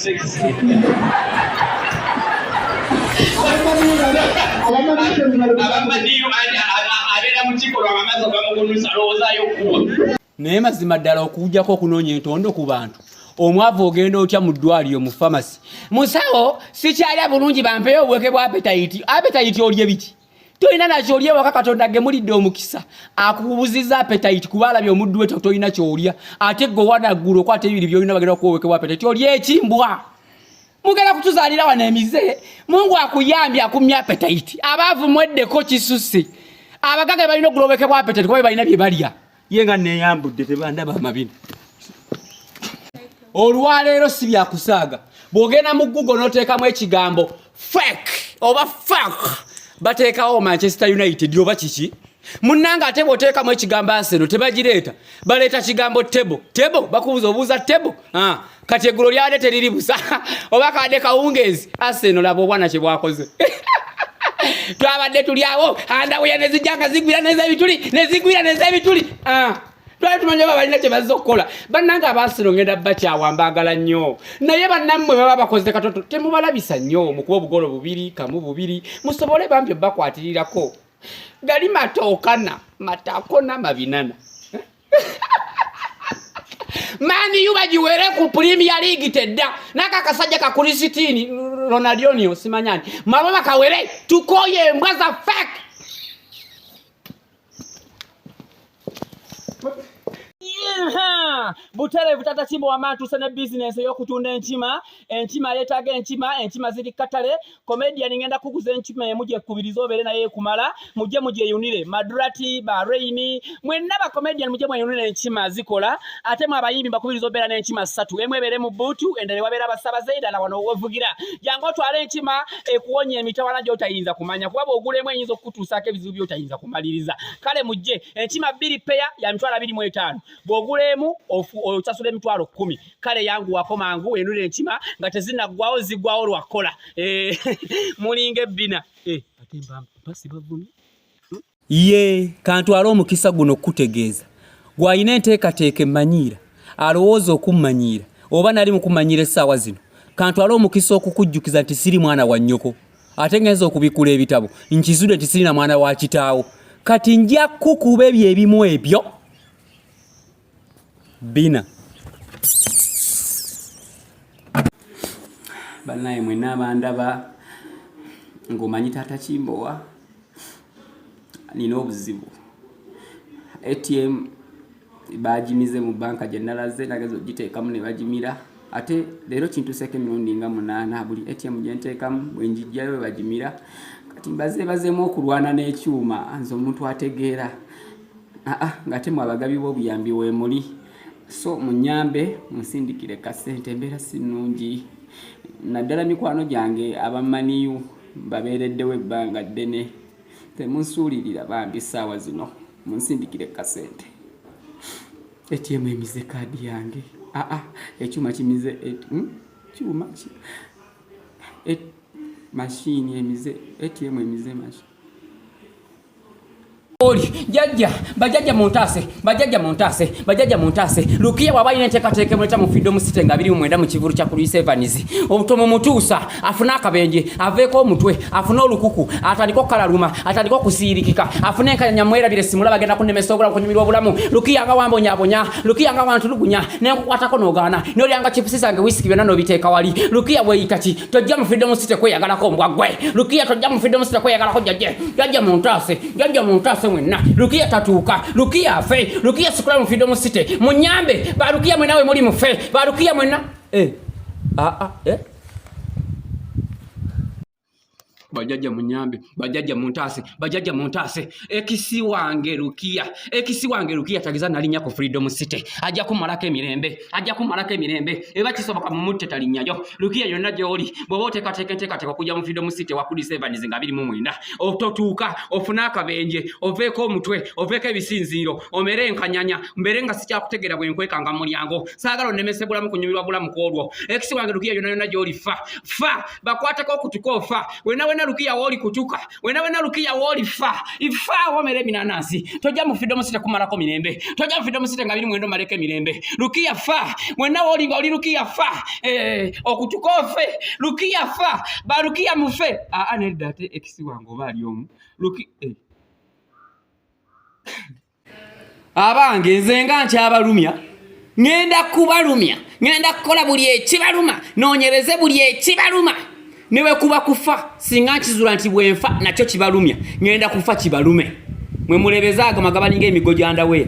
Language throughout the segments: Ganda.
sexy. Naye mazima ddala okujjako okunoonya entondo ku bantu omwavu ogenda otya mu ddwaliro mu pharmacy musawo sikyalya bulungi bampeyo obweke bwa appetite olye biki toyina nakyo olye waka Katonda gemulidde omukisa akubuzizza appetite kuba alabye omuddu we toyina kyolya ate gwe wanaggulu okwate ebibiri byolina bagenda okuweke bwa appetite olye ekimbwa mugenda kutuzaalira wano emize Mungu akuyambye akumya appetite abaavu mweddeko kisusse abagaga balina ogulobeke bwa appetite kuba balina bye balya yenga neyambudde tebandaba amabina olwaleero si byakusaaga bw'ogenda mu Google n'oteekamu ekigambo fake oba fuck bateekawo Manchester United oba kiki munnanga ate bw'oteekamu ekigambo Arsenal tebagireeta baleeta kigambo table bakubuza obuuza table kati eggulo lyade teriri busa oba kadde kawungeezi Arsenal laba obwana kye bwakoze twabadde tuli awo andawuya nezijjanga zigwira nezebituli twali tumanye balina kye bazze okukola bannanga Arsenal ngenda bakyawa mbagala nnyo naye bannammwe baba bakoze katoto temubalabisa nnyo mu kuba obugolo bubiri kamu bubiri musobole bambi bakwatirirako gali matokana matakona mabinana mani yuba jiwere ku Premier League tedda naka kasajja ka Kristini Ronaldinho simanyani mababa kawere tukoye mbwaza fake Butere butata chimbo wa mantu sana business yo kutunda enchima yetaga enchima ziri katale comedian ngenda kuguza enchima muje kubirizo obere na ye kumala muje yunire Madurati Bahrain mwenna ba comedian muje yunire enchima zikola ate mwabayimbi bakubirizo obera na enchima 3 emwe bere mu butu endele wabera basaba zaida na wano wovugira jango twale enchima ekuonye emitawala gyo tayinza kumanya kuba ogule mwe yinzo kutusake bizibu byo tayinza kumaliriza kale muje enchima 2 pair ya mitwala 2.5 bwogulemu ochasule mitwalo 10 kale yangu wakomangu enule enchima nga tezinagwawo zigwawo lwakola mulinge bina atemba pasi bavumi ye kantwala omukisa guno kutegeeza gwayina enteekateeka emmanyira alowooza okummanyira oba nali mu kumanyira essaawa zino kantwala omukisa okukujjukiza nti siri mwana wa nnyoko ate ngenza okubikula ebitabo nkizudde nti siri na mwana wa kitaawo kati nja kukuba ebyo ebimu ebyo bina banaye mwena abandaba ngomanyi taata Kimbowa nina obuzibu ATM bajimize mu banka gye nalaze nagezo giteekamu ne bajimira ate leero kintu seke mirundi nga 8 buli ATM gye nteekamu bwenjijjayo bajimira kati bazeemu okulwana n'ekyuma nze omuntu ategeera ngate mu abagabi b'obuyambi weemuli so munyambe musindikire kasente embeera sinungi naddala mikwano gyange abamaniyu babeereddewo ebbanga ddene temunsuulirira bambi essaawa zino munsindikire kasente ATM emize kaadi yange ekyuma kimize kyuma machine emize ATM emize machine oli bajajja montase lukiya wabayina enteekateeka muleta mu Freedom City nga 29 mu kivulu kya Chris Evans obutomo mutuusa afuna akabenje aveeko omutwe afuna olukuku atandika okukalaluma atandika okusiirikika afuna enkanya mwerabire simula bagenda kunemesa obulamu kunyumirwa obulamu lukiya nga wambonyabonya lukiya nga wantulugunya nenkukwatako n'ogaana n'olyanga chipusi zange whisky byonna n'obiteeka wali lukiya bweyita ki tojja mu Freedom City kweyagalako mbwa gwe lukiya tojja mu Freedom City kweyagalako jajja montase mwenna lukiya tatuuka lukiya afe lukiya sikula mu Freedom City munyambe balukiya mwenawe muli mufe balukiya mwenna bajajja munyambe bajajja montase ekisi wange lukiya tagiza nalinya ku Freedom City ajja kumalako emirembe eba kisoboka mu mutte talinnyayo lukiya yonna gy'oli bw'oba oteekateeka okujja mu Freedom City wa Chris Evans nga 29 ototuuka ofuna akabenje oveeko omutwe oveeko ebisinziiro omere enkanyanya mbere nga sikyakutegeera bwe nkwekanga mu mulyango saagala onemese bulamu kunyumirwa bulamu kwolwo ekisi wange lukiya yonna gy'oli fa bakwateko okutuko fa wena lukia woli kutuka wena lukia woli fa ifa wamere binanasi toja mufido musite kumalako mirembe toja mufido musite ngabiri mwendo maleke mirembe lukia fa wena woli ngoli lukia fa okutukofe lukia fa ba lukia mufe anedate ekisi wango bali omu luki abange nzenga nkyabalumya ngenda kubalumya ngenda kukola buli ekibaluma nonyereze buli ekibaluma newe kuba kufa singa kizula nti bwenfa nakyo kibalumya ngenda kufa kibalume mwe mulebezaaga magabalinga emigojo andawe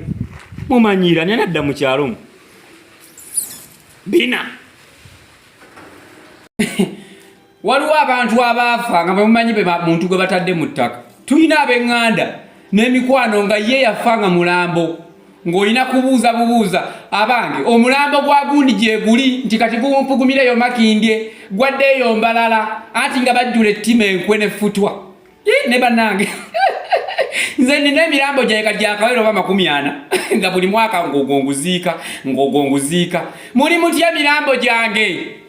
mumanyira nenadda mu kyalo bina waliwo abantu abaafa nga bamumanyi be muntu gwe batadde mu ttaka tulina ab'eŋŋanda n'emikwano nga ye yafanga mulambo ng'olina kubuuza abange omulambo gwa gundi gye guli nti kati gumpugumireyo makindye gwaddeeyo mbalala anti nga bajjula ettima enkwe n'effutwa ne bannange nze nina emirambo gyange gyakawero oba 40 nga buli mwaka ng'ogonguziika muli mutya emirambo gyange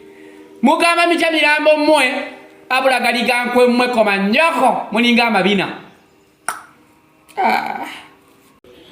mugamba mitya mirambo mmwe abula galiga nkwe mmwe koma nnyoko mulinga amabina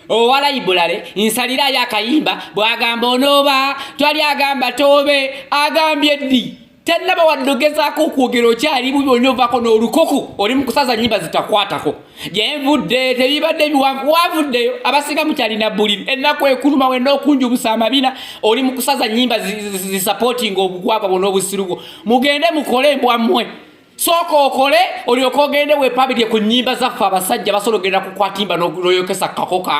owala ibulale nsalira yakayimba bwagamba onoba twali agamba tobe agambye ddi tennaba waddogezaako okwogera okyali bubi olinaovako n'olukoku oli mu kusaza nnyimba zitakwatako gyenvudde tebibadde ebiwanvu wavuddeyo abasinga mukyalina buliri ennaku ekuluma wenna okunjubusa amabina oli mu kusaza nnyimba zisapootinga obugwagwa bwonna obusirugo mugende mukole mbwammwe soko okole olyoka ogende wepabirye ku nnyimba zaffe abasajja basobola ogenda kukwatimba n'oyokesa kakoko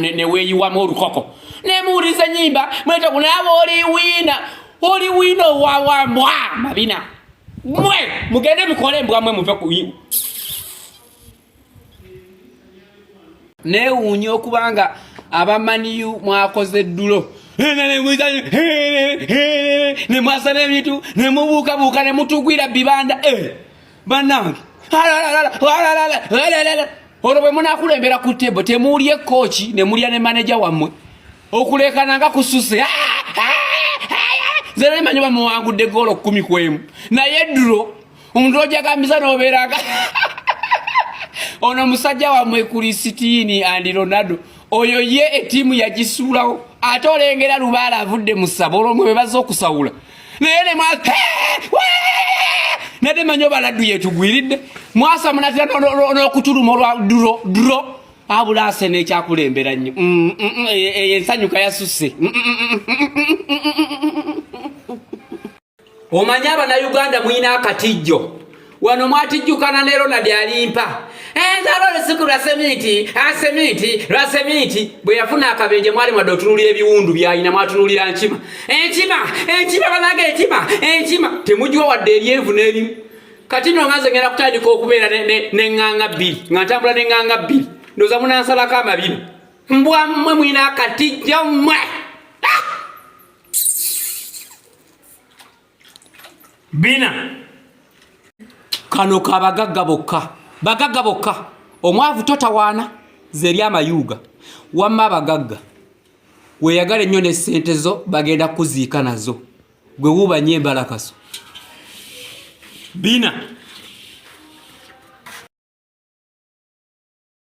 neweeyiwamu olukoko nemuwuliza ennyimba mweta kunaaba oli wina owawambwa mabina mwe mugende mukole mbwamwe muve ku neewuunya okubanga abamaniyu mwakoze ddulo nemwasana ebintu nemubuukabuuka nemutugwira bibanda bannange olwo bwe munakulembera ku tebo temuulya ekooki nemulya ne maneja wammwe okulekana nga kususe zera imanyi bamuwangudde goolo 10 ku emu naye ddulo omuntu ojagambiza n'obeeraga ono musajja wammwe Kristine and Ronaldo oyo ye etiimu yagisuulawo ate olengera lubaala avudde mu ssabo olwomwe bwe bazza okusawula naye nate manyi obaladdu yetugwiridde mwasa munatera n'okutuluma olwa duro abula asene ekyakulembera nnyo ensanyuka yasusse omanyi abannayuganda mwina akatijjo wano mwatijjukana ne Ronald alimpa enzalo lusuku lwasemiti bwe yafuna akabenje mwali mwadde otunulira ebiwundu byayina mwatunulira enkima banage enkima temujjwa wadde eryenvu n'erimu kati nno nganze ngenda kutandika okubeera n'eŋŋanga 2 nga ntambula n'eŋŋanga 2 ndowooza munansalako amabino mbwa mmwe mwina akatijjo mmwe bina kano ka bagagga bokka omwavu totawaana zeri amayuuga wamma abagagga weyagala ennyo n'essente zo bagenda kuziika nazo gwe wubanye embalakaso bina